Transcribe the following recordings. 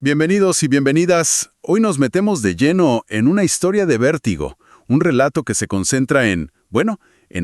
Bienvenidos y bienvenidas. Hoy nos metemos de lleno en una historia de vértigo, un relato que se concentra en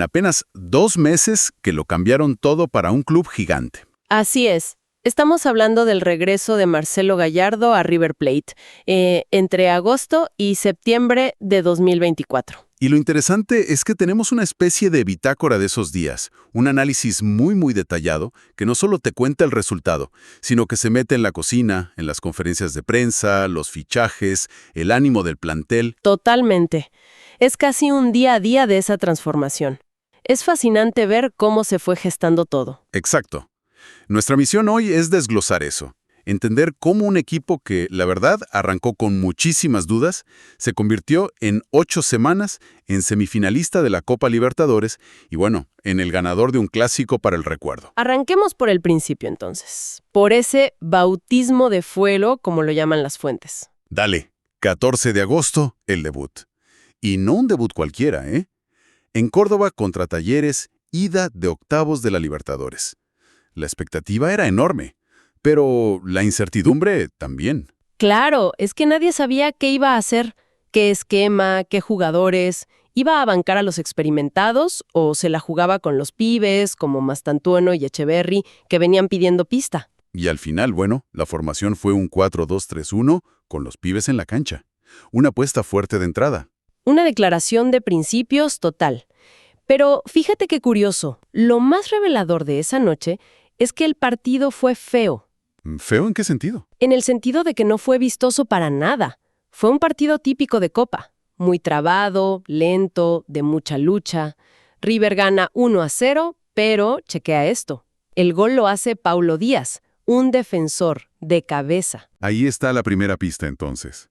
apenas 2 meses que lo cambiaron todo para un club gigante. Así es. Estamos hablando del regreso de Marcelo Gallardo a River Plate entre agosto y septiembre de 2024. Y lo interesante es que tenemos una especie de bitácora de esos días, un análisis muy detallado que no solo te cuenta el resultado, sino que se mete en la cocina, en las conferencias de prensa, los fichajes, el ánimo del plantel. Totalmente. Es casi un día a día de esa transformación. Es fascinante ver cómo se fue gestando todo. Exacto. Nuestra misión hoy es desglosar eso. Entender cómo un equipo que, la verdad, arrancó con muchísimas dudas, se convirtió en 8 semanas en semifinalista de la Copa Libertadores y, en el ganador de un clásico para el recuerdo. Arranquemos por el principio, entonces. Por ese bautismo de fuego, como lo llaman las fuentes. Dale, 14 de agosto, el debut. Y no un debut cualquiera, ¿eh? En Córdoba contra Talleres, ida de octavos de la Libertadores. La expectativa era enorme. Pero la incertidumbre también. Claro, es que nadie sabía qué iba a hacer, qué esquema, qué jugadores. ¿Iba a bancar a los experimentados o se la jugaba con los pibes, como Mastantuono y Echeverry, que venían pidiendo pista? Y al final, la formación fue un 4-2-3-1 con los pibes en la cancha. Una apuesta fuerte de entrada. Una declaración de principios total. Pero fíjate qué curioso, lo más revelador de esa noche es que el partido fue feo. ¿Feo en qué sentido? En el sentido de que no fue vistoso para nada. Fue un partido típico de Copa. Muy trabado, lento, de mucha lucha. River gana 1-0, pero chequea esto. El gol lo hace Paulo Díaz, un defensor de cabeza. Ahí está la primera pista entonces.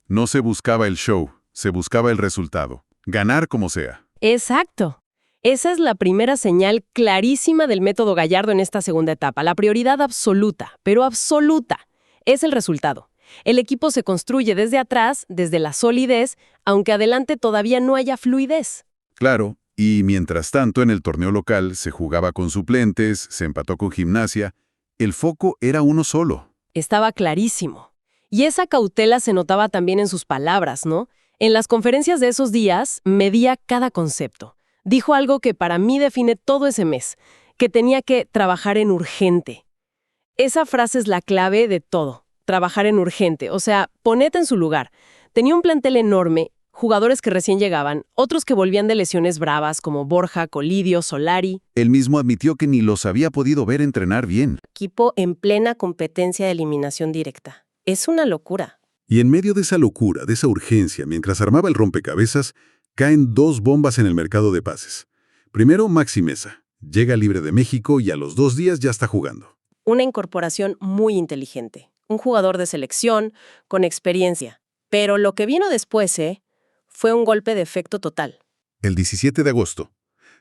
No se buscaba el show, se buscaba el resultado. Ganar como sea. Exacto. Esa es la primera señal clarísima del método Gallardo en esta segunda etapa. La prioridad absoluta, pero absoluta, es el resultado. El equipo se construye desde atrás, desde la solidez, aunque adelante todavía no haya fluidez. Claro, y mientras tanto en el torneo local se jugaba con suplentes, se empató con Gimnasia. El foco era uno solo. Estaba clarísimo. Y esa cautela se notaba también en sus palabras, ¿no? En las conferencias de esos días medía cada concepto. Dijo algo que para mí define todo ese mes, que tenía que trabajar en urgente. Esa frase es la clave de todo, trabajar en urgente, o sea, ponete en su lugar. Tenía un plantel enorme, jugadores que recién llegaban, otros que volvían de lesiones bravas como Borja, Colidio, Solari. Él mismo admitió que ni los había podido ver entrenar bien. Equipo en plena competencia de eliminación directa. Es una locura. Y en medio de esa locura, de esa urgencia, mientras armaba el rompecabezas, caen 2 bombas en el mercado de pases. Primero, Maxi Meza. Llega libre de México y a los 2 días ya está jugando. Una incorporación muy inteligente. Un jugador de selección, con experiencia. Pero lo que vino después, fue un golpe de efecto total. El 17 de agosto,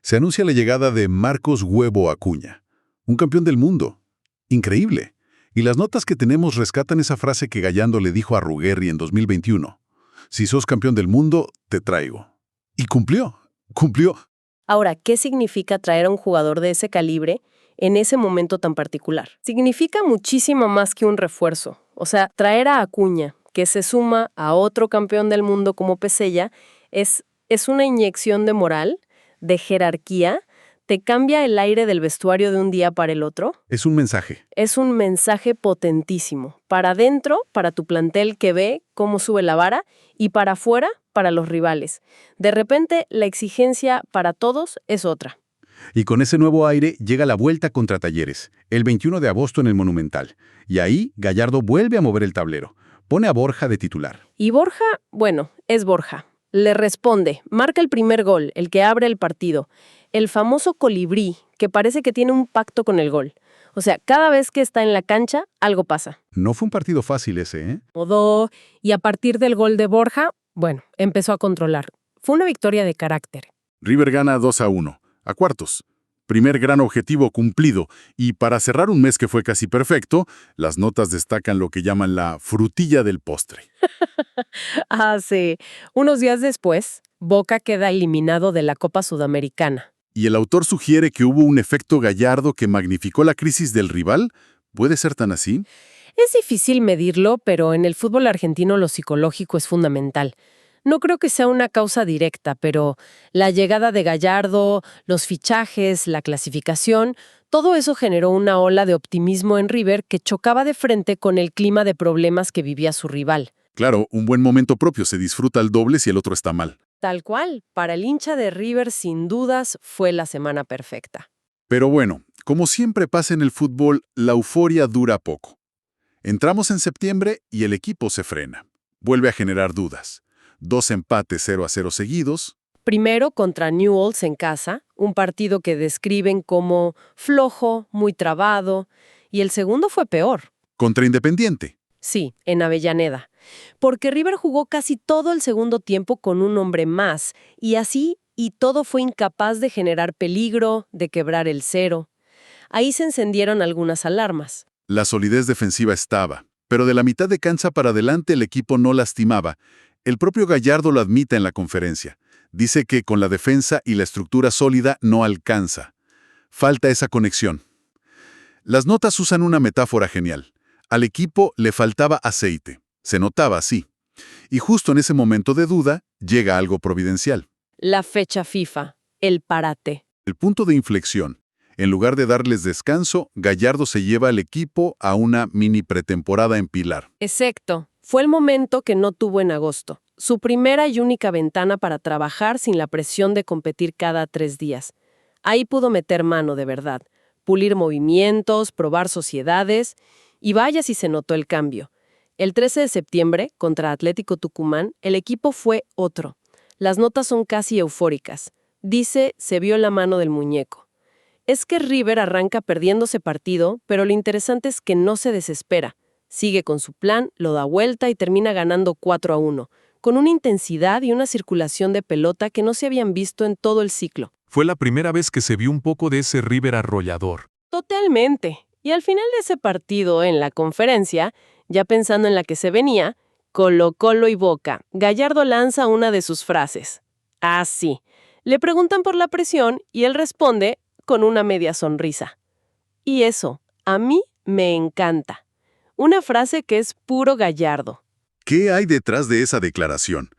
se anuncia la llegada de Marcos Huevo Acuña, un campeón del mundo. Increíble. Y las notas que tenemos rescatan esa frase que Gallardo le dijo a Ruggeri en 2021. Si sos campeón del mundo, te traigo. Y cumplió. Ahora, ¿qué significa traer a un jugador de ese calibre en ese momento tan particular? Significa muchísimo más que un refuerzo. O sea, traer a Acuña, que se suma a otro campeón del mundo como Pesella, es una inyección de moral, de jerarquía. ¿Te cambia el aire del vestuario de un día para el otro? Es un mensaje. Es un mensaje potentísimo. Para adentro, para tu plantel que ve cómo sube la vara, y para afuera, para los rivales. De repente, la exigencia para todos es otra. Y con ese nuevo aire llega la vuelta contra Talleres, el 21 de agosto en el Monumental. Y ahí, Gallardo vuelve a mover el tablero. Pone a Borja de titular. Y Borja, es Borja. Le responde, marca el primer gol, el que abre el partido. El famoso colibrí, que parece que tiene un pacto con el gol. O sea, cada vez que está en la cancha, algo pasa. No fue un partido fácil ese, ¿eh? Modó, y a partir del gol de Borja, empezó a controlar. Fue una victoria de carácter. River gana 2-1, a cuartos. Primer gran objetivo cumplido. Y para cerrar un mes que fue casi perfecto, las notas destacan lo que llaman la frutilla del postre. Sí. Unos días después, Boca queda eliminado de la Copa Sudamericana. Y el autor sugiere que hubo un efecto Gallardo que magnificó la crisis del rival. ¿Puede ser tan así? Es difícil medirlo, pero en el fútbol argentino lo psicológico es fundamental. No creo que sea una causa directa, pero la llegada de Gallardo, los fichajes, la clasificación, todo eso generó una ola de optimismo en River que chocaba de frente con el clima de problemas que vivía su rival. Claro, un buen momento propio se disfruta al doble si el otro está mal. Tal cual, para el hincha de River sin dudas fue la semana perfecta. Pero bueno, como siempre pasa en el fútbol, la euforia dura poco. Entramos en septiembre y el equipo se frena. Vuelve a generar dudas. 2 empates 0-0 seguidos. Primero contra Newell's en casa, un partido que describen como flojo, muy trabado, y el segundo fue peor. Contra Independiente. Sí, en Avellaneda. Porque River jugó casi todo el segundo tiempo con un hombre más, y todo fue incapaz de generar peligro, de quebrar el cero. Ahí se encendieron algunas alarmas. La solidez defensiva estaba, pero de la mitad de cancha para adelante el equipo no lastimaba. El propio Gallardo lo admite en la conferencia. Dice que con la defensa y la estructura sólida no alcanza. Falta esa conexión. Las notas usan una metáfora genial. Al equipo le faltaba aceite. Se notaba así. Y justo en ese momento de duda, llega algo providencial. La fecha FIFA, el parate. El punto de inflexión. En lugar de darles descanso, Gallardo se lleva al equipo a una mini pretemporada en Pilar. Exacto. Fue el momento que no tuvo en agosto. Su primera y única ventana para trabajar sin la presión de competir cada 3 días. Ahí pudo meter mano de verdad, pulir movimientos, probar sociedades, y vaya si se notó el cambio. El 13 de septiembre, contra Atlético Tucumán, el equipo fue otro. Las notas son casi eufóricas. Dice, se vio la mano del muñeco. Es que River arranca perdiendo ese partido, pero lo interesante es que no se desespera. Sigue con su plan, lo da vuelta y termina ganando 4-1, con una intensidad y una circulación de pelota que no se habían visto en todo el ciclo. Fue la primera vez que se vio un poco de ese River arrollador. Totalmente. Y al final de ese partido, en la conferencia, ya pensando en la que se venía, Colo-Colo y Boca, Gallardo lanza una de sus frases. Ah, sí. Le preguntan por la presión y él responde con una media sonrisa. Y eso, a mí me encanta. Una frase que es puro Gallardo. ¿Qué hay detrás de esa declaración?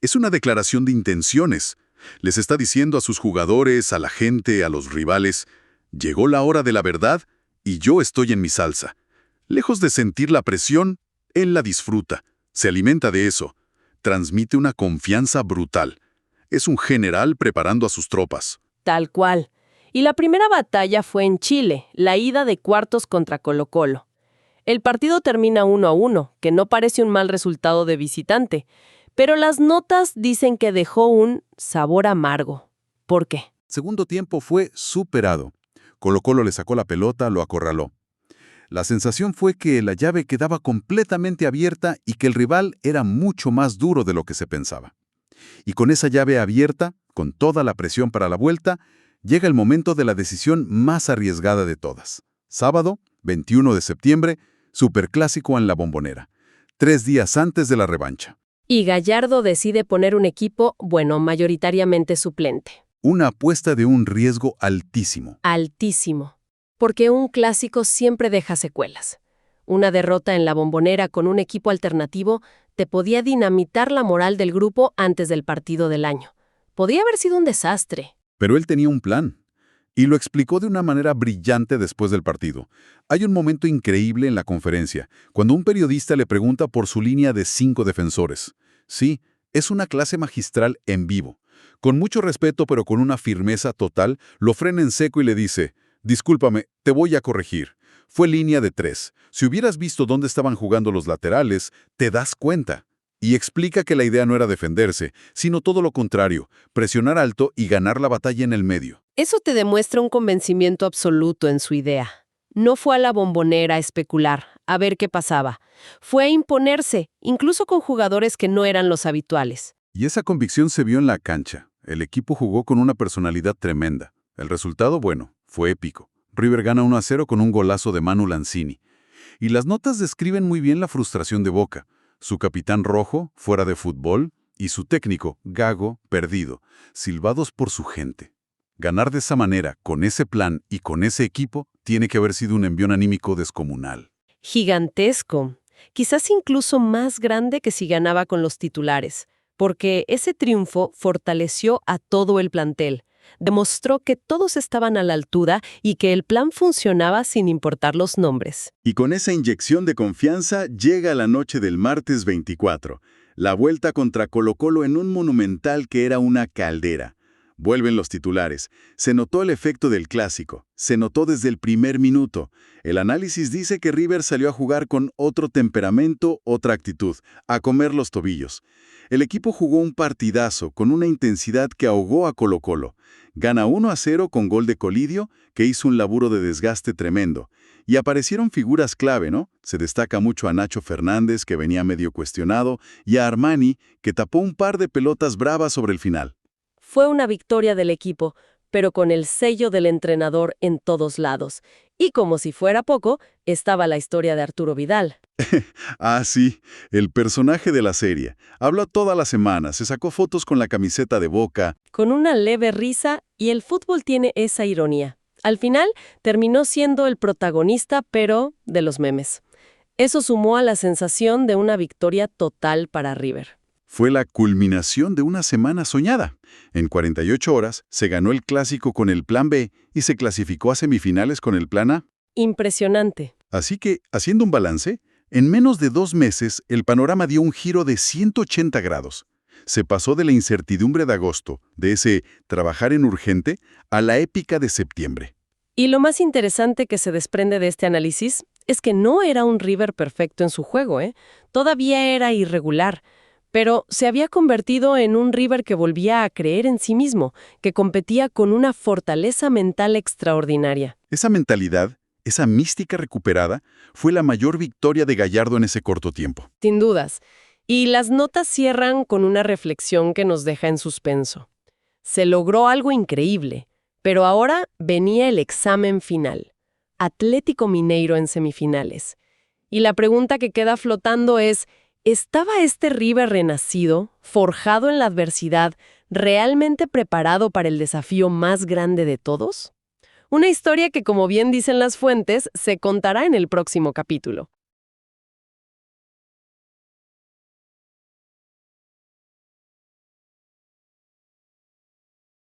Es una declaración de intenciones. Les está diciendo a sus jugadores, a la gente, a los rivales, llegó la hora de la verdad y yo estoy en mi salsa. Lejos de sentir la presión, él la disfruta, se alimenta de eso, transmite una confianza brutal. Es un general preparando a sus tropas. Tal cual. Y la primera batalla fue en Chile, la ida de cuartos contra Colo-Colo. El partido termina 1-1, que no parece un mal resultado de visitante, pero las notas dicen que dejó un sabor amargo. ¿Por qué? Segundo tiempo fue superado. Colo-Colo le sacó la pelota, lo acorraló. La sensación fue que la llave quedaba completamente abierta y que el rival era mucho más duro de lo que se pensaba. Y con esa llave abierta, con toda la presión para la vuelta, llega el momento de la decisión más arriesgada de todas. Sábado, 21 de septiembre, superclásico en La Bombonera, 3 días antes de la revancha. Y Gallardo decide poner un equipo, mayoritariamente suplente. Una apuesta de un riesgo altísimo. Altísimo. Porque un clásico siempre deja secuelas. Una derrota en La Bombonera con un equipo alternativo te podía dinamitar la moral del grupo antes del partido del año. Podía haber sido un desastre. Pero él tenía un plan. Y lo explicó de una manera brillante después del partido. Hay un momento increíble en la conferencia, cuando un periodista le pregunta por su línea de 5 defensores. Sí, es una clase magistral en vivo. Con mucho respeto, pero con una firmeza total, lo frena en seco y le dice, «Discúlpame, te voy a corregir. Fue línea de 3. Si hubieras visto dónde estaban jugando los laterales, te das cuenta». Y explica que la idea no era defenderse, sino todo lo contrario, presionar alto y ganar la batalla en el medio. Eso te demuestra un convencimiento absoluto en su idea. No fue a La Bombonera a especular, a ver qué pasaba. Fue a imponerse, incluso con jugadores que no eran los habituales. Y esa convicción se vio en la cancha. El equipo jugó con una personalidad tremenda. El resultado, bueno, fue épico. River gana 1-0 con un golazo de Manu Lanzini. Y las notas describen muy bien la frustración de Boca. Su capitán rojo, fuera de fútbol, y su técnico, Gago, perdido, silbados por su gente. Ganar de esa manera, con ese plan y con ese equipo, tiene que haber sido un envión anímico descomunal. Gigantesco, quizás incluso más grande que si ganaba con los titulares, porque ese triunfo fortaleció a todo el plantel. Demostró que todos estaban a la altura y que el plan funcionaba sin importar los nombres. Y con esa inyección de confianza llega la noche del martes 24, la vuelta contra Colo-Colo en un Monumental que era una caldera. Vuelven los titulares. Se notó el efecto del clásico. Se notó desde el primer minuto. El análisis dice que River salió a jugar con otro temperamento, otra actitud, a comer los tobillos. El equipo jugó un partidazo con una intensidad que ahogó a Colo-Colo. Gana 1-0 con gol de Colidio, que hizo un laburo de desgaste tremendo. Y aparecieron figuras clave, ¿no? Se destaca mucho a Nacho Fernández, que venía medio cuestionado, y a Armani, que tapó un par de pelotas bravas sobre el final. Fue una victoria del equipo, pero con el sello del entrenador en todos lados. Y como si fuera poco, estaba la historia de Arturo Vidal. Ah, sí, el personaje de la serie. Habló toda la semana, se sacó fotos con la camiseta de Boca. Con una leve risa, y el fútbol tiene esa ironía. Al final, terminó siendo el protagonista, pero de los memes. Eso sumó a la sensación de una victoria total para River. Fue la culminación de una semana soñada. En 48 horas se ganó el clásico con el plan B y se clasificó a semifinales con el plan A. Impresionante. Así que, haciendo un balance, en menos de 2 meses el panorama dio un giro de 180 grados. Se pasó de la incertidumbre de agosto, de ese trabajar en urgente, a la épica de septiembre. Y lo más interesante que se desprende de este análisis es que no era un River perfecto en su juego, ¿eh? Todavía era irregular. Pero se había convertido en un River que volvía a creer en sí mismo, que competía con una fortaleza mental extraordinaria. Esa mentalidad, esa mística recuperada, fue la mayor victoria de Gallardo en ese corto tiempo. Sin dudas. Y las notas cierran con una reflexión que nos deja en suspenso. Se logró algo increíble, pero ahora venía el examen final. Atlético Mineiro en semifinales. Y la pregunta que queda flotando es: ¿estaba este River renacido, forjado en la adversidad, realmente preparado para el desafío más grande de todos? Una historia que, como bien dicen las fuentes, se contará en el próximo capítulo.